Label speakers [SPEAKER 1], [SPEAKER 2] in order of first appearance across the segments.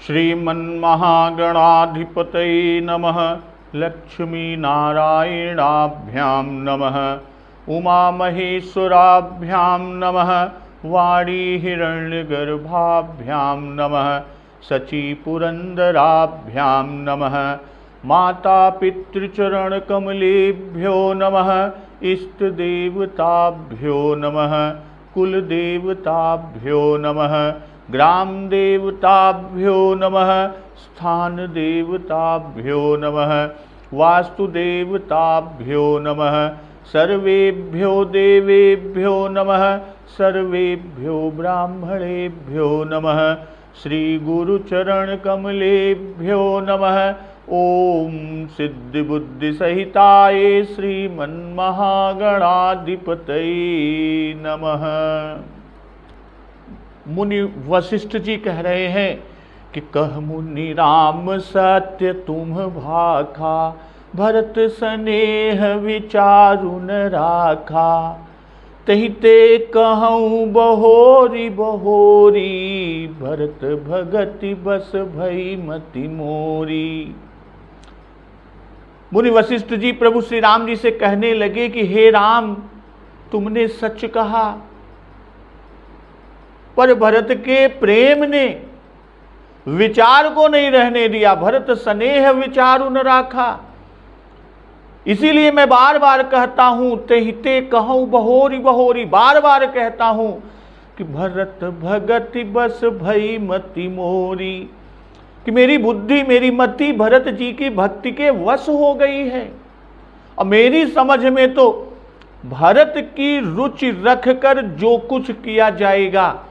[SPEAKER 1] श्रीमन्महागणाधिपतये नमः। लक्ष्मीनारायणाभ्यां नमः। उमामहेश्वराभ्यां नमः। वाणीहिरण्यगर्भाभ्यां नमः। शचीपुरन्दराभ्यां नमः। मातापितृचरणकमलेभ्यो नमः। इष्टदेवताभ्यो नमः। कुलदेवताभ्यो नमः। ग्रामदेवताभ्यो नमः। स्थानदेवताभ्यो नमः। वास्तुदेवताभ्यो नमः। सर्वेभ्यो देवेभ्यो नमः। सर्वेभ्यो ब्राह्मणेभ्यो नमः। श्रीगुरुचरणकमलेभ्यो नमः। ओम सिद्धिबुद्धिसहिताय श्रीमन्महागणाधिपतये नमः। मुनि वशिष्ठ जी कह रहे हैं कि कह मुनि राम सत्य तुम भाखा, भरत स्नेह विचारु न राखा। तहि ते कहूँ बहोरी बहोरी, भरत भगति बस भई मति मोरी। मुनि वशिष्ठ जी प्रभु श्री राम जी से कहने लगे कि हे राम, तुमने सच कहा, पर भरत के प्रेम ने विचार को नहीं रहने दिया। भरत स्नेह विचारु न राखा। इसीलिए मैं बार बार कहता हूं, तेहिते कहूं बहोरी बहोरी, बार बार कहता हूं कि भरत भगति बस भई मति मोरी, कि मेरी बुद्धि मेरी मति भरत जी की भक्ति के वश हो गई है। और मेरी समझ में तो भरत की रुचि रखकर जो कुछ किया जाएगा,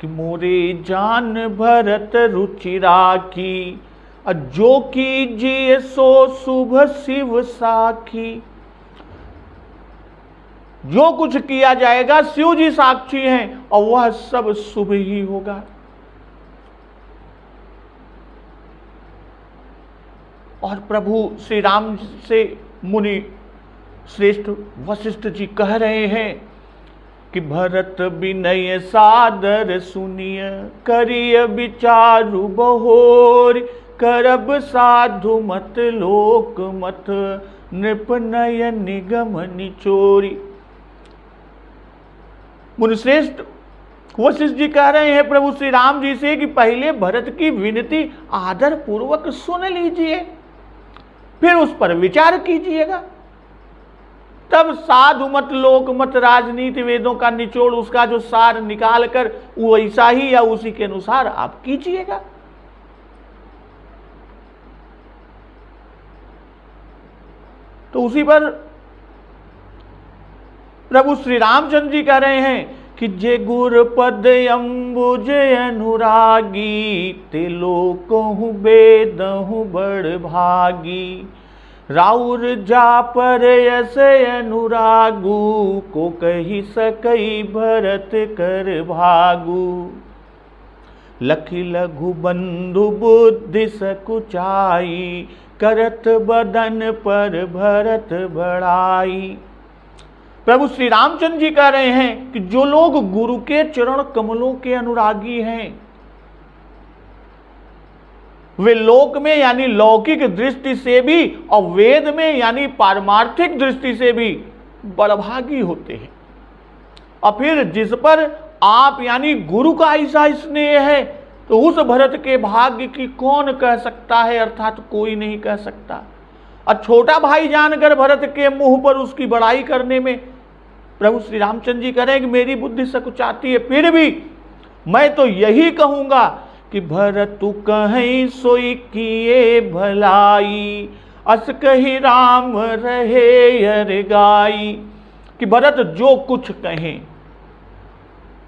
[SPEAKER 1] कि मोरे जान भरत रुचि राखी, जो कीजिए सो शुभ शिव साखी। जो कुछ किया जाएगा शिव जी साक्षी हैं और वह सब शुभ ही होगा। और प्रभु श्री राम से मुनि श्रेष्ठ वशिष्ठ जी कह रहे हैं कि भरत विनय सादर सुनिय, करिय विचारु बहोर, करब साधु मत लोक मत, नृपनय निगम निचोरी। मुनिश्रेष्ठ वशिष्ठ जी कह रहे हैं प्रभु श्री राम जी से कि पहले भरत की विनती आदर पूर्वक सुन लीजिए, फिर उस पर विचार कीजिएगा। तब साधु मत लोक मत राजनीति वेदों का निचोड़, उसका जो सार निकाल कर वो ऐसा ही या उसी के अनुसार आप कीजिएगा। तो उसी पर प्रभु श्री रामचंद्र जी कह रहे हैं कि जे गुर पद अम्बुज अनुरागी, ते लोकहु बेदहु बड़ भागी। राउर जा पर यस अनुरागु, को कही सकई भरत कर भागु। लखि लघु बंधु बुद्धि सकुचाई, करत बदन पर भरत बड़ाई। प्रभु श्री रामचंद्र जी कह रहे हैं कि जो लोग गुरु के चरण कमलों के अनुरागी हैं, वे लोक में यानी लौकिक दृष्टि से भी और वेद में यानी पारमार्थिक दृष्टि से भी बड़भागी होते हैं। और फिर जिस पर आप यानी गुरु का ऐसा स्नेह है, तो उस भरत के भाग्य की कौन कह सकता है, अर्थात कोई नहीं कह सकता। और छोटा भाई जानकर भरत के मुंह पर उसकी बड़ाई करने में प्रभु श्री रामचंद्र जी कह रहे हैं कि मेरी बुद्धि सकुचाती है, फिर भी मैं तो यही कहूंगा कि भरत कहीं सोई किए भलाई, अस कही राम रहे अर गाई। कि भरत जो कुछ कहें,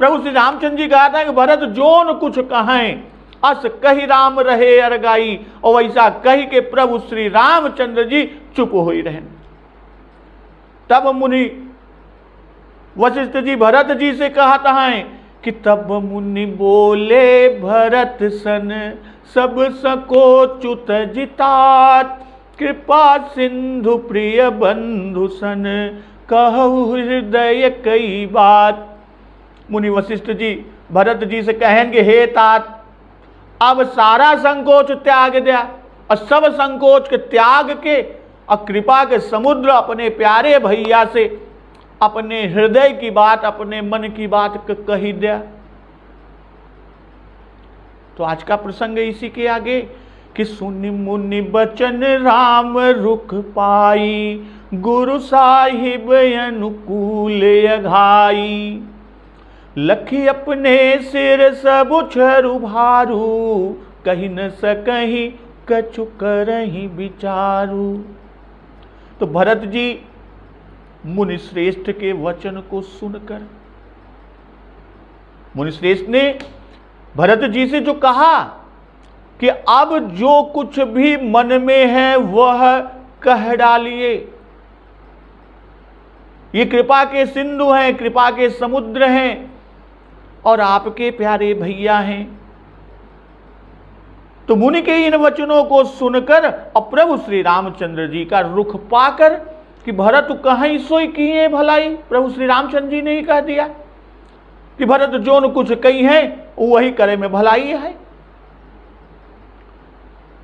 [SPEAKER 1] प्रभु श्री रामचंद्र जी कहते हैं कि भरत जो न कुछ कहें, अस कही राम रहे अर गाई। और वैसा कही के प्रभु श्री रामचंद्र जी चुप हो ही रहे। तब मुनि वशिष्ठ जी भरत जी से कहता है कि तब मुनि बोले भरत सन, सब सको च्युत जितात। कृपा सिंधु प्रिय बंधु सन, कहु हृदय कई बात। मुनि वशिष्ठ जी भरत जी से कहेंगे, हे तात, अब सारा संकोच त्याग दिया और सब संकोच के त्याग के और कृपा के समुद्र अपने प्यारे भैया से अपने हृदय की बात, अपने मन की बात कही दिया। तो आज का प्रसंग इसी के आगे कि सुनि मुनि बचन राम रुख पाई, गुरु साहिब अनुकूल अघाई। लखी अपने सिर सब उछरु भारू, कही न सकही कछु करही विचारू। तो भरत जी मुनि श्रेष्ठ के वचन को सुनकर, मुनि श्रेष्ठ ने भरत जी से जो कहा कि अब जो कुछ भी मन में है वह कह डालिए। ये कृपा के सिंधु हैं, कृपा के समुद्र हैं और आपके प्यारे भैया हैं। तो मुनि के इन वचनों को सुनकर और प्रभु श्री रामचंद्र जी का रुख पाकर कि भरत कहीं सोई किए भलाई, प्रभु श्री रामचंद्र जी ने ही कह दिया कि भरत जो न कुछ कही है वही करे में भलाई है।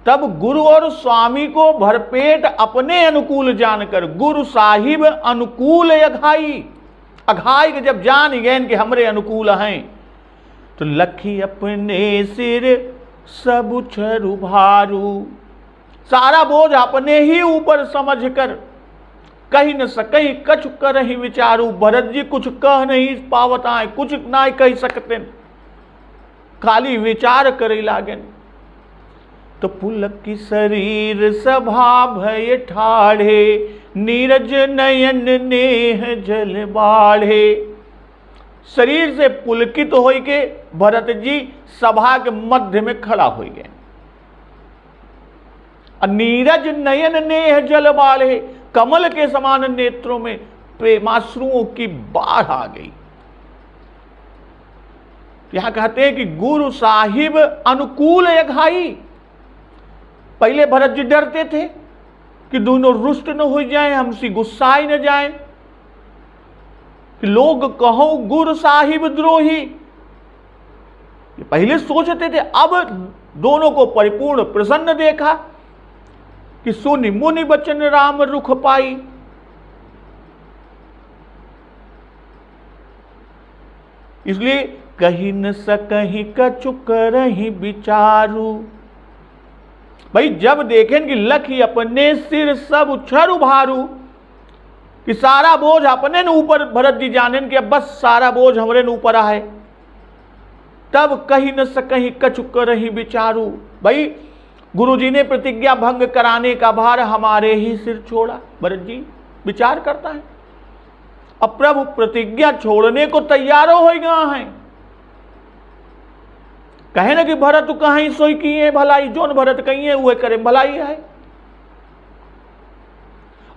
[SPEAKER 1] तब गुरु और स्वामी को भरपेट अपने अनुकूल जानकर गुरु साहिब अनुकूल अघाई, अघाई के जब जान गए कि हमरे अनुकूल हैं, तो लखी अपने सिर सब उछरु भारू, सारा बोझ अपने ही ऊपर समझकर कहीं न सकही कछु करही विचारू। भरत जी कुछ कह नहीं पावत आए, कुछ ना कह सकते, खाली विचार करे लागेन। तो पुलक की शरीर सभा भय ठाढ़े, नीरज नयन नेह जल बाढ़े। शरीर से पुलकित हो के भरत जी सभा के मध्य में खड़ा हो गए। नीरज नयन नेह जल बाढ़े, कमल के समान नेत्रों में प्रेमाश्रुओं की बाढ़ आ गई। यहां कहते हैं कि गुरु साहिब अनुकूल अघाई। पहले भरत जी डरते थे कि दोनों रुष्ट न हो जाएं, हमसे गुस्साए न जाएं, कि लोग कहो गुरु साहिब द्रोही, पहले सोचते थे। अब दोनों को परिपूर्ण प्रसन्न देखा कि सुनि मुनि बचन राम रुख पाई। इसलिए कही न सकही कछु करही विचारू। भाई जब देखें कि लखी अपने सिर सब उछरु भारू, कि सारा बोझ अपने न ऊपर भरत जी जाने कि अब बस सारा बोझ हमरे न ऊपर आए, तब कही न सकही कछु करही विचारू। भाई गुरु जी ने प्रतिज्ञा भंग कराने का भार हमारे ही सिर छोड़ा। भरत जी विचार करता है, अब प्रभु प्रतिज्ञा छोड़ने को तैयार हो गया है। कहे ना कि भरत कहीं सोई किए भलाई, जोन भरत कहिए वह करे भलाई है।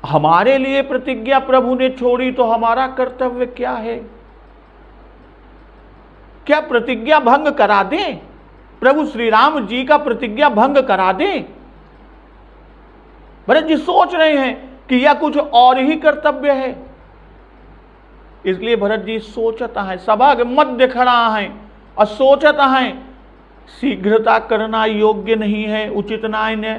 [SPEAKER 1] हमारे लिए प्रतिज्ञा प्रभु ने छोड़ी तो हमारा कर्तव्य क्या है? क्या प्रतिज्ञा भंग करा दें? प्रभु श्री राम जी का प्रतिज्ञा भंग करा दें? भरत जी सोच रहे हैं कि यह कुछ और ही कर्तव्य है। इसलिए भरत जी सोचता है, सभा के मध्य खड़ा है और सोचता है शीघ्रता करना योग्य नहीं है, उचित नहीं है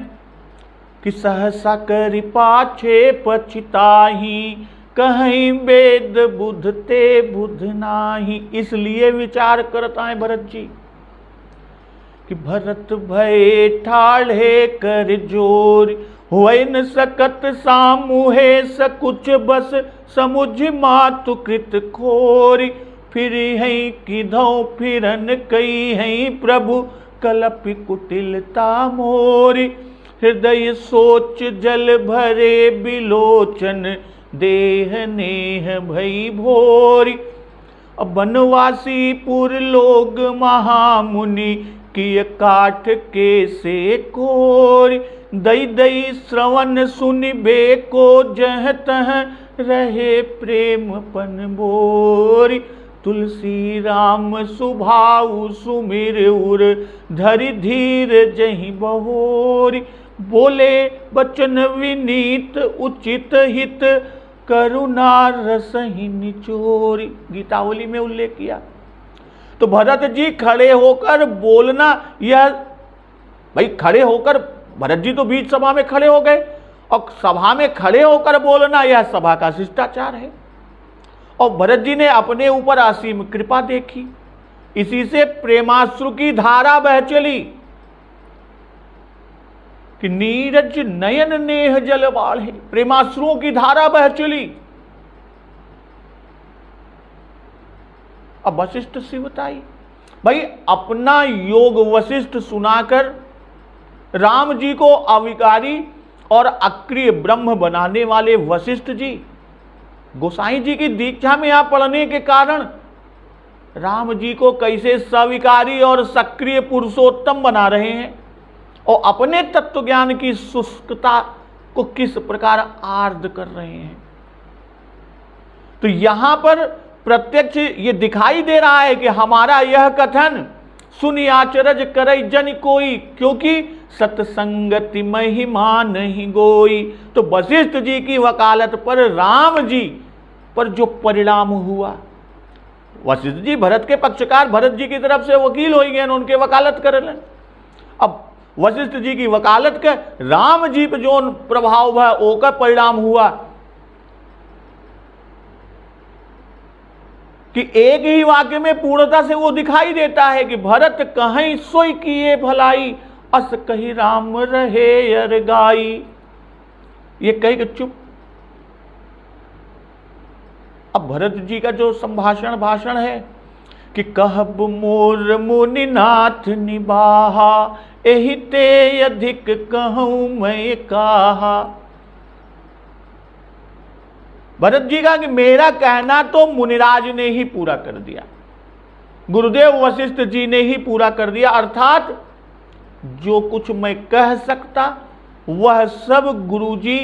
[SPEAKER 1] कि सहसा करि पाछे पछताही, कहीं वेद बुध ते बुध नाही। इसलिए विचार करता है भरत जी कि भरत भय ठाढ़े कर जोर, होय न सकत सामुहे सकुच बस, समुझ मातु कृत खोरी। फिर हैं किधौ फिरन कई हैं प्रभु, कलपि कुटिलता मोरी। हृदय सोच जल भरे बिलोचन, देह नेह भई भोरी। अब बनवासी पुर लोग महामुनि, किय काठ के से कोरी। दई दई श्रवण सुनिबे को, जह तह रहे प्रेम पन बोरी। तुलसी राम सुभाऊ सुमिर उर, धरि धीर जहि बहोरी। बोले बचन विनीत उचित हित, करुणा रसहि निचोरी। गीतावली में उल्लेख किया। तो भरत जी खड़े होकर बोलना यह भाई खड़े होकर, भरत जी तो बीच सभा में खड़े हो गए, और सभा में खड़े होकर बोलना यह सभा का शिष्टाचार है। और भरत जी ने अपने ऊपर असीम कृपा देखी, इसी से प्रेमाश्रु की धारा बह चली कि नीरज नयन नेह जल बाढ़े, प्रेमाश्रुओं की धारा बह चली। अब वशिष्ठ शिवताई, भाई अपना योग वशिष्ठ सुनाकर राम जी को अविकारी और अक्रिय ब्रह्म बनाने वाले वशिष्ठ जी गोसाई जी की दीक्षा में यहां पढ़ने के कारण राम जी को कैसे सविकारी और सक्रिय पुरुषोत्तम बना रहे हैं, और अपने तत्व ज्ञान की शुष्कता को किस प्रकार आर्द्र कर रहे हैं। तो यहां पर प्रत्यक्ष ये दिखाई दे रहा है कि हमारा यह कथन सुनि आचरज करई जन कोई, क्योंकि सत्संगति महिमा नहीं गोई। तो वशिष्ठ जी की वकालत पर राम जी पर जो परिणाम हुआ, वशिष्ठ जी भरत के पक्षकार, भरत जी की तरफ से वकील हो गए, उनके वकालत कर लें। अब वशिष्ठ जी की वकालत के राम जी पर जो प्रभाव है ओकर परिणाम हुआ कि एक ही वाक्य में पूर्णता से वो दिखाई देता है कि भरत कहीं सोई किए भलाई, अस कही राम रहे अर गाई। ये कही कि चुप। अब भरत जी का जो संभाषण भाषण है कि कहब मोर मुनिनाथ निबाहा, एहि ते अधिक कहूं मैं कहा। भरत जी का कि मेरा कहना तो मुनिराज ने ही पूरा कर दिया, गुरुदेव वशिष्ठ जी ने ही पूरा कर दिया, अर्थात जो कुछ मैं कह सकता वह सब गुरुजी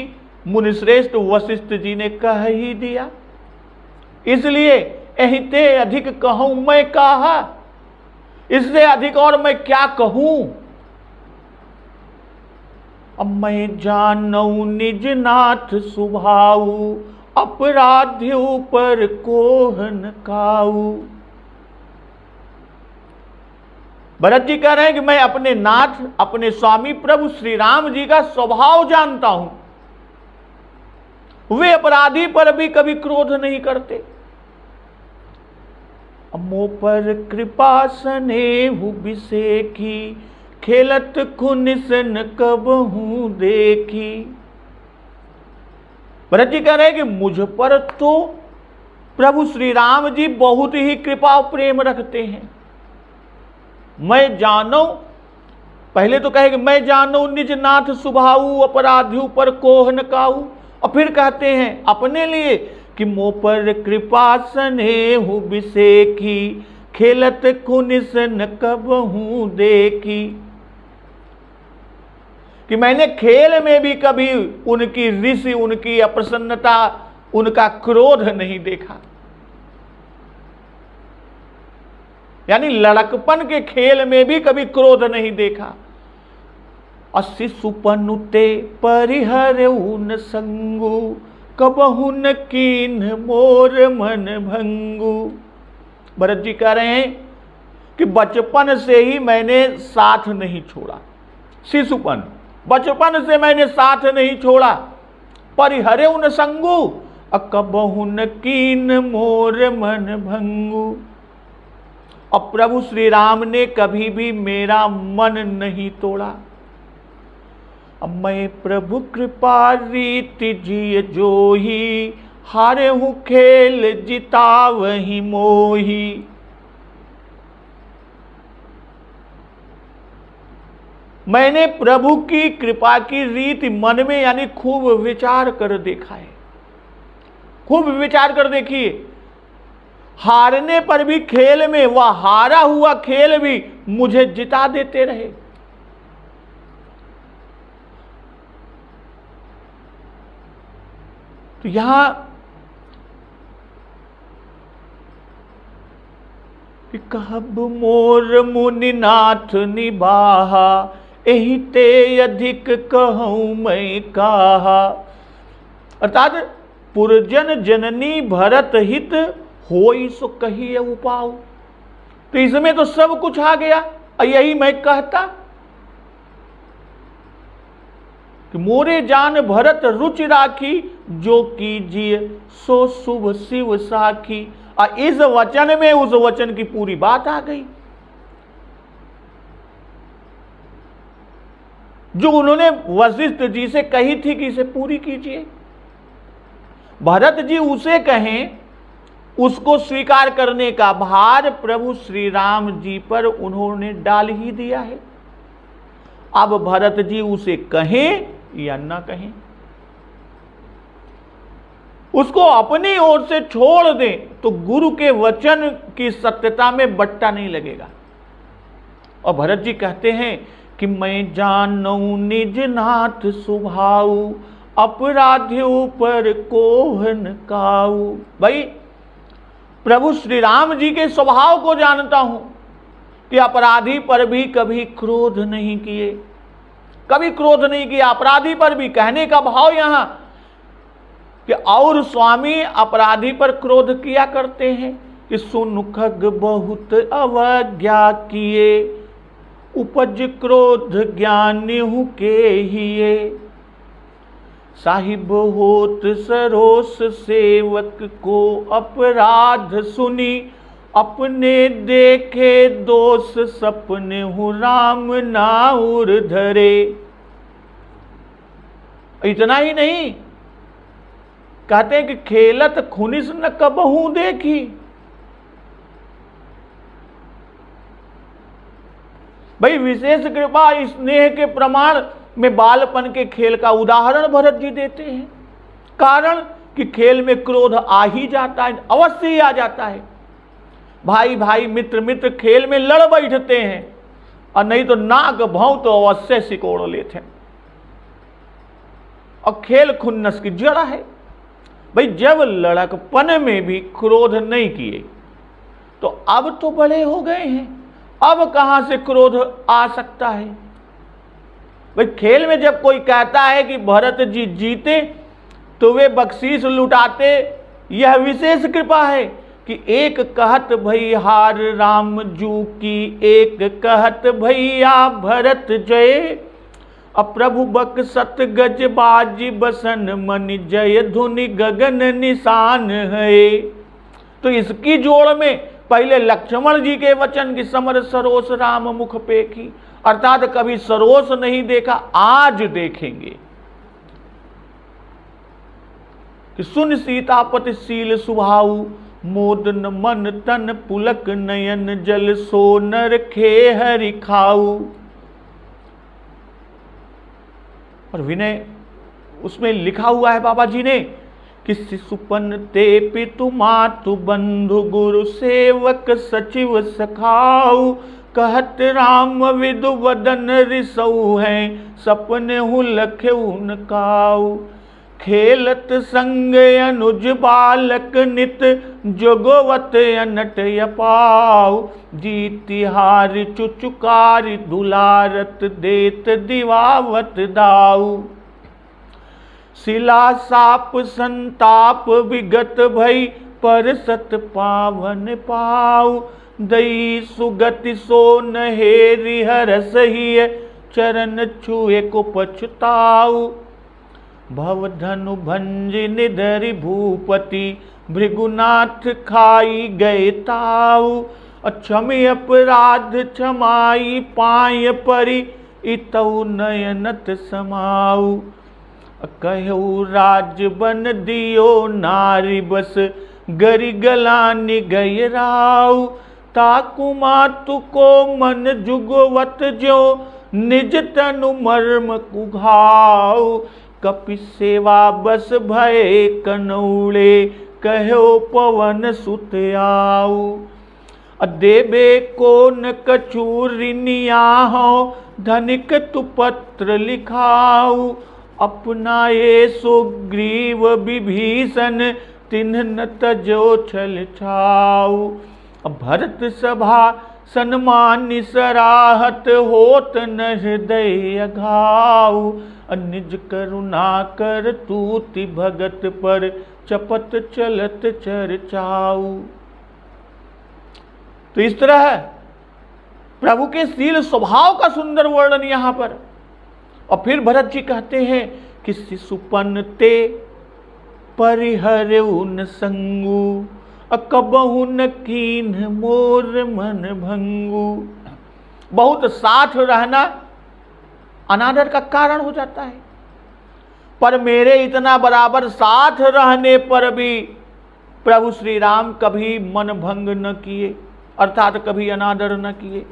[SPEAKER 1] मुनिश्रेष्ठ वशिष्ठ जी ने कह ही दिया। इसलिए एहिते अधिक कहूं मैं कहा, इससे अधिक और मैं क्या कहूं। अब मैं जानऊ निज नाथ सुभाऊ, अपराधियों पर कोहन काऊ। भरत जी कह रहे हैं कि मैं अपने नाथ, अपने स्वामी प्रभु श्री राम जी का स्वभाव जानता हूं, वे अपराधी पर भी कभी क्रोध नहीं करते। अमो पर कृपा स्नेहु बिसेखी, खेलत खुनिसन कबहू देखी। भरत जी कह रहे हैं कि मुझ पर तो प्रभु श्री राम जी बहुत ही कृपा और प्रेम रखते हैं। मैं जानो, पहले तो कहे कि मैं जानो निज नाथ सुभाऊ, अपराधियों पर कोहन काऊ, और फिर कहते हैं अपने लिए कि मोह पर कृपा स्नेहु बिसेखी, खेलत खुनिसन कबहू देखी। कि मैंने खेल में भी कभी उनकी ऋषि, उनकी अप्रसन्नता, उनका क्रोध नहीं देखा। यानी लड़कपन के खेल में भी कभी क्रोध नहीं देखा। अस्सी सुपनुते परिहरउन संगु, कबहुन कीन मोर मन भंगु। भरत जी कह रहे हैं कि बचपन से ही मैंने साथ नहीं छोड़ा, शिशुपन बचपन से मैंने साथ नहीं छोड़ा। परिहरे उन संगु, अकबहुन कीन मोर मन भंगु। अब प्रभु श्री राम ने कभी भी मेरा मन नहीं तोड़ा। अब मैं प्रभु कृपा रीति जिय जोही, हारे हूं खेल जिता वही मोही। मैंने प्रभु की कृपा की रीति मन में यानी खूब विचार कर देखा है, खूब विचार कर देखिए। हारने पर भी खेल में, वह हारा हुआ खेल भी मुझे जिता देते रहे। तो यहां कहब मोर मुनिनाथ निबाहा, एहि ते अधिक कहूं मैं कहा। अर्थात पुरजन जननी भरत हित होई सो कहिए उपाऊ। तो इसमें तो सब कुछ आ गया, यही मैं कहता। कि मोरे जान भरत रुचि राखी, जो कीजिए सो शुभ शिव साखी। और इस वचन में उस वचन की पूरी बात आ गई जो उन्होंने वशिष्ठ जी से कही थी कि इसे पूरी कीजिए। भरत जी उसे कहें, उसको स्वीकार करने का भार प्रभु श्री राम जी पर उन्होंने डाल ही दिया है। अब भरत जी उसे कहें या न कहें, उसको अपनी ओर से छोड़ दें तो गुरु के वचन की सत्यता में बट्टा नहीं लगेगा। और भरत जी कहते हैं कि मैं जानऊ निज नाथ सुभाऊ, अपराधियों पर कोहन काऊ। भाई प्रभु श्री राम जी के स्वभाव को जानता हूं कि अपराधी पर भी कभी क्रोध नहीं किए, कभी क्रोध नहीं किया अपराधी पर भी। कहने का भाव यहां कि और स्वामी अपराधी पर क्रोध किया करते हैं कि सुन खग बहुत अवज्ञा किए, उपज क्रोध ज्ञानी के हिये। साहिब होत सरोस सेवक को अपराध सुनी, अपने देखे दोष सपने हूँ राम नाउर धरे। इतना ही नहीं, कहते हैं कि खेलत खुनिस न कबहू देखी। भाई विशेष कृपा स्नेह के प्रमाण में बालपन के खेल का उदाहरण भरत जी देते हैं। कारण कि खेल में क्रोध आ ही जाता है, अवश्य ही आ जाता है। भाई भाई मित्र मित्र खेल में लड़ बैठते हैं और नहीं तो नाक भाव तो अवश्य सिकोड़ लेते हैं। और खेल खुन्नस की जड़ है। भाई जब लड़कपन में भी क्रोध नहीं किए तो अब तो बड़े हो गए हैं, अब कहां से क्रोध आ सकता है। भाई खेल में जब कोई कहता है कि भरत जी जीते तो वे बख्शीश लुटाते, यह विशेष कृपा है कि एक कहत भई हार राम जू की, एक कहत भैया भरत जय। अब प्रभु बक्सत गज बाजी बसन मन, जय धुनि गगन निशान है। तो इसकी जोड़ में पहले लक्ष्मण जी के वचन की समर सरोस राम मुख पेखी, अर्थात कभी सरोस नहीं देखा, आज देखेंगे कि सुन सीतापति शील सुभाऊ, मोदन मन तन पुलक नयन, जल सो नर खे हरि खाऊ। और विनय उसमें लिखा हुआ है बाबा जी ने कि शिशुपन ते पितु मातु बंधु, गुरु सेवक सचिव सखाऊ। कहत राम विदु वदन रिसऊ हैं, सपने हूँ लखे उनकाऊ। खेलत संग अनुज बालक नित, जोगवत अनट यपाऊ। जीति हारि चुचुकारी दुलारत, देत दिवावत दाऊ। शिला साप संताप विगत भई, पर सत पावन पाऊ। दई सुगति सो नहेरि हरस हिय, चरण छुए को पछताऊ। भवधनु भंज निधरि भूपति, भृगुनाथ खाई गए ताऊ। क्षमि अपराध क्षमाई पाय परि, इतऊ नयनत समाऊ। कहू राज बन दियो नारी बस, गरि गलानि गय राऊ। ताकु मातु को मन जुगवत ज्यो, निज तनु मर्म कुघाऊ। कपि सेवा बस भय कनौड़े, कहो पवन सुत आऊ। देबे को न कचूरिनिया हो, धनिक तु पत्र लिखाऊ। अपनाए सुग्रीव विभीषण, तिन्ह न तजो छल छाऊ। भरत सभा सन्मानि सराहत, होत न हृदय अघाऊ। निज करुणा कर तूति भगत पर, चपत चलत चर्चाऊ। तो इस तरह प्रभु के शील स्वभाव का सुंदर वर्णन यहां पर। और फिर भरत जी कहते हैं कि शिशुपन ते परिहर उन संगु, कबहु न कीन मोर मन भंगु। बहुत साथ रहना अनादर का कारण हो जाता है, पर मेरे इतना बराबर साथ रहने पर भी प्रभु श्री राम कभी मन भंग न किए, अर्थात कभी अनादर न किए।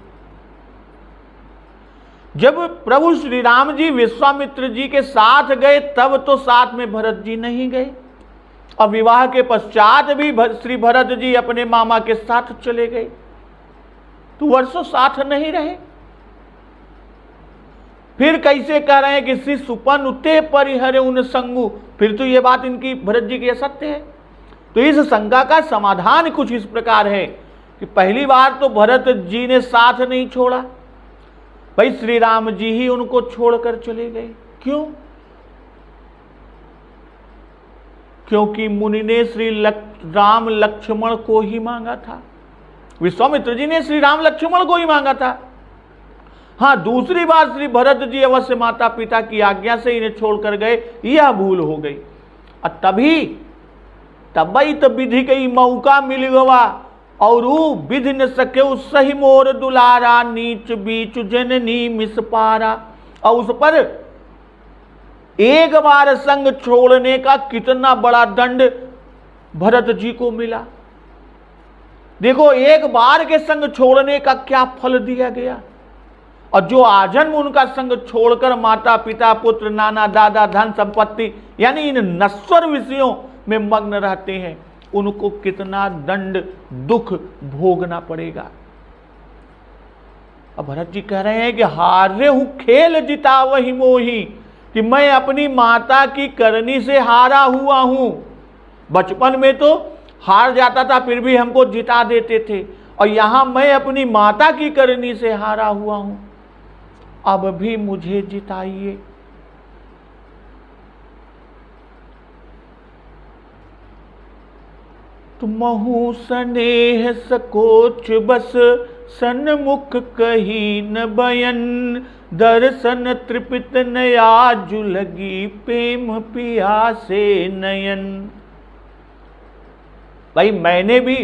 [SPEAKER 1] जब प्रभु श्री राम जी विश्वामित्र जी के साथ गए तब तो साथ में भरत जी नहीं गए, और विवाह के पश्चात भी श्री भरत जी अपने मामा के साथ चले गए, तो वर्षों साथ नहीं रहे। फिर कैसे कह रहे हैं कि शिशुपन उते परिहर उन संगु, फिर तो ये बात इनकी भरत जी की असत्य है। तो इस शंका का समाधान कुछ इस प्रकार है कि पहली बार तो भरत जी ने साथ नहीं छोड़ा, भाई श्री राम जी ही उनको छोड़कर चले गए। क्यों? क्योंकि मुनि ने श्री राम लक्ष्मण को ही मांगा था, विश्वामित्र जी ने श्री राम लक्ष्मण को ही मांगा था। हाँ, दूसरी बार श्री भरत जी अवश्य माता पिता की आज्ञा से इन्हें छोड़कर गए, यह भूल हो गई। और तभी तो विधि कई मौका मिल गवा, और विधि न सके सही मोर दुलारा, नीच बीच जननी मिस पारा। और उस पर एक बार संग छोड़ने का कितना बड़ा दंड भरत जी को मिला। देखो, एक बार के संग छोड़ने का क्या फल दिया गया, और जो आजन्म उनका संग छोड़कर माता पिता पुत्र नाना दादा धन संपत्ति यानी इन नश्वर विषयों में मग्न रहते हैं, उनको कितना दंड दुख भोगना पड़ेगा। अब भरत जी कह रहे हैं कि हारे हूं खेल जिता वही मोही, कि मैं अपनी माता की करनी से हारा हुआ हूं। बचपन में तो हार जाता था फिर भी हमको जिता देते थे, और यहां मैं अपनी माता की करनी से हारा हुआ हूं, अब भी मुझे जिताइए। तुमहु स्नेह सकोच बस, सन्मुख कही न बयन, दर्शन तृपित नया जुलगी, प्रेम पियासे नयन। भाई, मैंने भी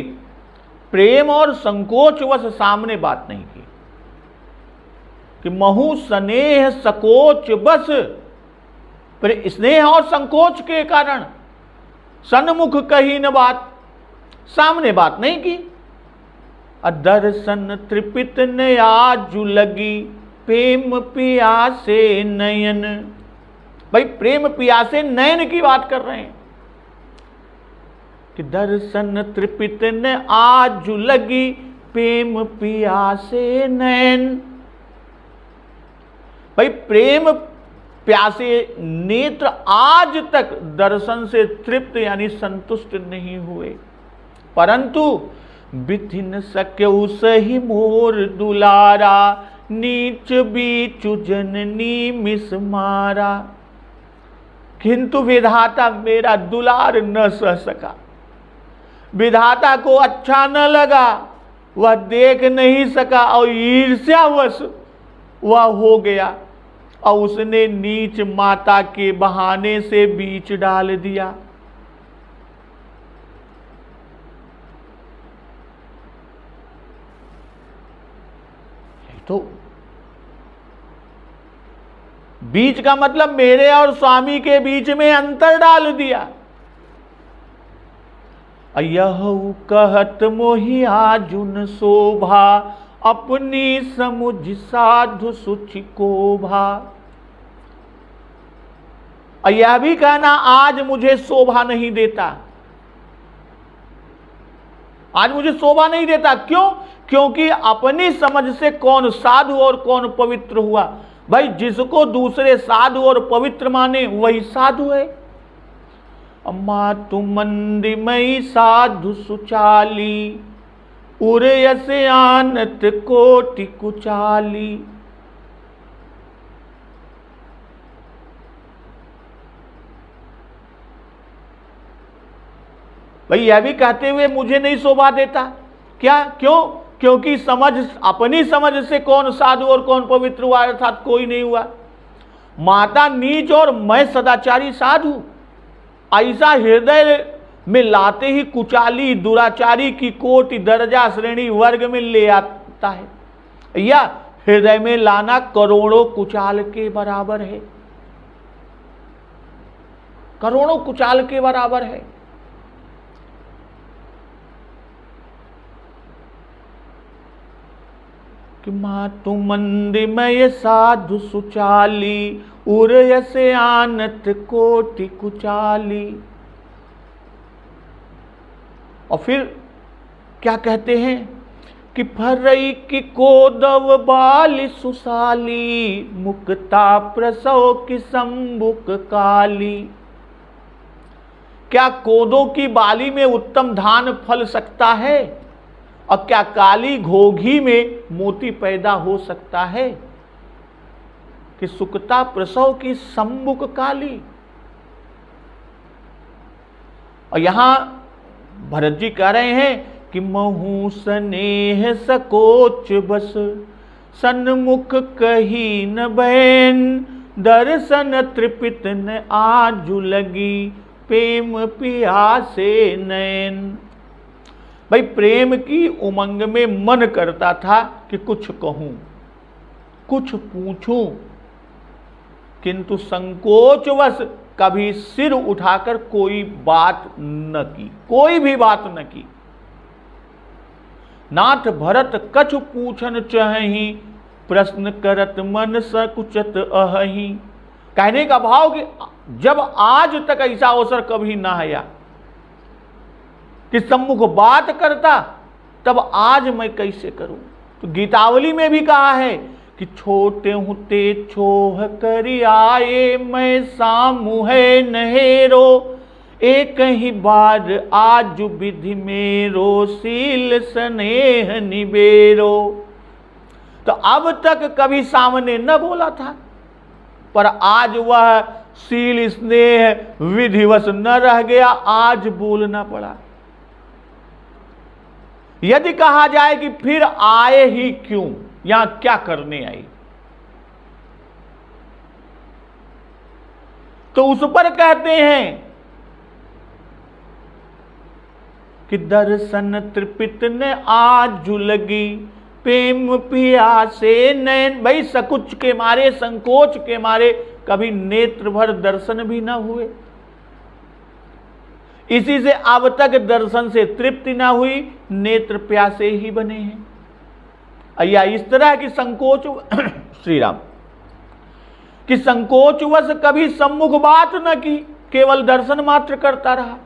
[SPEAKER 1] प्रेम और संकोच वश सामने बात नहीं की, कि महु स्नेह सकोच बस, स्नेह और संकोच के कारण सन्मुख कही न बात, सामने बात नहीं की। दर्शन तृपित नया जुलगी, प्रेम पियासे नयन। भाई, प्रेम पियासे नयन की बात कर रहे हैं कि दर्शन तृपित न आज जुलगी, प्रेम पियासे नयन। भाई, प्रेम प्यासे नेत्र आज तक दर्शन से तृप्त यानी संतुष्ट नहीं हुए, परंतु विधि न सक्यउ सही मोर दुलारा, नीच बीचु जननी मिस मारा। किंतु विधाता मेरा दुलार न सह सका, विधाता को अच्छा न लगा, वह देख नहीं सका, और ईर्ष्यावश वह हो गया, और उसने नीच माता के बहाने से बीच डाल दिया। तो बीच का मतलब मेरे और स्वामी के बीच में अंतर डाल दिया। यह कहत मोहि आजुन शोभा, अपनी समुझ साधु सुचि कोभा। यह भी कहना आज मुझे शोभा नहीं देता, आज मुझे शोभा नहीं देता। क्यों? क्योंकि अपनी समझ से कौन साधु और कौन पवित्र हुआ। भाई, जिसको दूसरे साधु और पवित्र माने वही साधु है। अम्मा तुम मंदिमयी साधु सुचाली, उरयस आनत कोटि कुचाली। भाई, यह भी कहते हुए मुझे नहीं शोभा देता। क्या? क्यों? क्योंकि अपनी समझ से कौन साधु और कौन पवित्र हुआ, अर्थात कोई नहीं हुआ। माता नीच और मैं सदाचारी साधु, ऐसा हृदय में लाते ही कुचाली दुराचारी की कोटि दर्जा श्रेणी वर्ग में ले आता है। या हृदय में लाना करोड़ों कुचाल के बराबर है, करोड़ों कुचाल के बराबर है। कि मातु मंदिमय साधु सुचाली उरयसे आनत कोटि कुचाली। और फिर क्या कहते हैं कि फरई की कोदव बाली सुसाली मुक्ता प्रसव की संबुक काली। क्या कोदों की बाली में उत्तम धान फल सकता है? और क्या काली घोघी में मोती पैदा हो सकता है? कि सुकता प्रसव की संबुक काली। और यहां भरत जी कह रहे हैं कि महू स्नेह सकोच बस सन्मुख कही न बहन दर्शन तृपित न आजु लगी प्रेम पियासे नयन। भाई प्रेम की उमंग में मन करता था कि कुछ कहूं, कुछ पूछूं, किंतु संकोचवश कभी सिर उठाकर कोई बात न की, कोई भी बात न की। नाथ भरत कछु पूछन चहही प्रश्न करत मन सकुचत अहही। कहने का भाव कि जब आज तक ऐसा अवसर कभी ना आया कि सम्मुख बात करता, तब आज मैं कैसे करूं। तो गीतावली में भी कहा है कि छोटे हुते छोह करी आए मैं सामू है नहेरो एक ही बार आज विधि मेरो सील स्नेह निबेरो। तो अब तक कभी सामने न बोला था, पर आज वह सील स्नेह विधिवश न रह गया, आज बोलना पड़ा। यदि कहा जाए कि फिर आए ही क्यों, यहां क्या करने आई, तो उस पर कहते हैं कि दर्शन तृपित ने आज लगी प्रेम पियासे नयन। भाई सकुच के मारे, संकोच के मारे कभी नेत्र भर दर्शन भी ना हुए। इसी से अब तक दर्शन से तृप्ति ना हुई, नेत्र प्यासे ही बने हैं। या इस तरह की संकोच श्री राम कि संकोचवश कभी सम्मुख बात न की, केवल दर्शन मात्र करता रहा,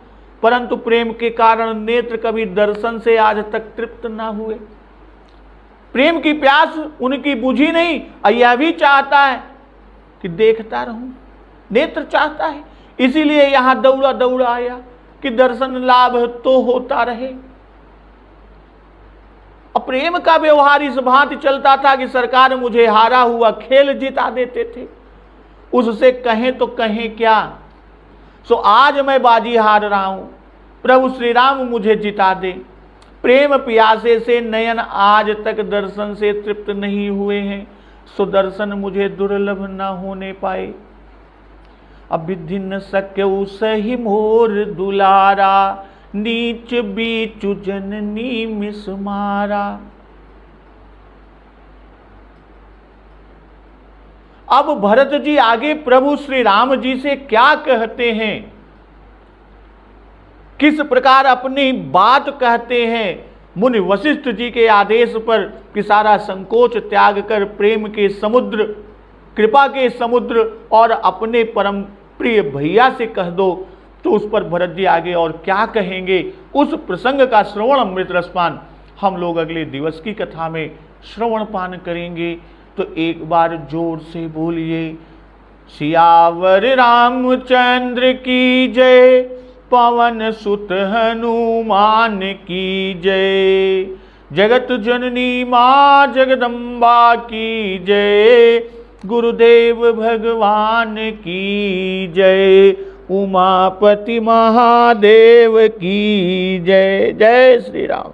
[SPEAKER 1] परंतु प्रेम के कारण नेत्र कभी दर्शन से आज तक तृप्त ना हुए। प्रेम की प्यास उनकी बुझी नहीं। यह भी चाहता है कि देखता रहूं, नेत्र चाहता है, इसीलिए यहां दौड़ा दौड़ा आया कि दर्शन लाभ तो होता रहे। और प्रेम का व्यवहार इस भांति चलता था कि सरकार मुझे हारा हुआ खेल जिता देते थे, उससे कहें तो कहें क्या। सो आज मैं बाजी हार रहा हूं, प्रभु श्री राम मुझे जिता दे। प्रेम प्यासे से नयन आज तक दर्शन से तृप्त नहीं हुए हैं, सो दर्शन मुझे दुर्लभ न होने पाए। अब विधि न सक्यउ सही मोर दुलारा नीच बीचु जननी मिस मारा। अब भरत जी आगे प्रभु श्री राम जी से क्या कहते हैं, किस प्रकार अपनी बात कहते हैं। मुनि वशिष्ठ जी के आदेश पर कि सारा संकोच त्याग कर प्रेम के समुद्र, कृपा के समुद्र और अपने परम प्रिय भैया से कह दो, तो उस पर भरत जी आगे और क्या कहेंगे, उस प्रसंग का श्रवण अमृत रसपान हम लोग अगले दिवस की कथा में श्रवण पान करेंगे। तो एक बार जोर से बोलिए सियावर रामचंद्र की जय, पवन सुत हनुमान की जय, जगत जननी मां जगदम्बा की जय, गुरुदेव भगवान की जय, उमापति महादेव की जय। जय श्री राम।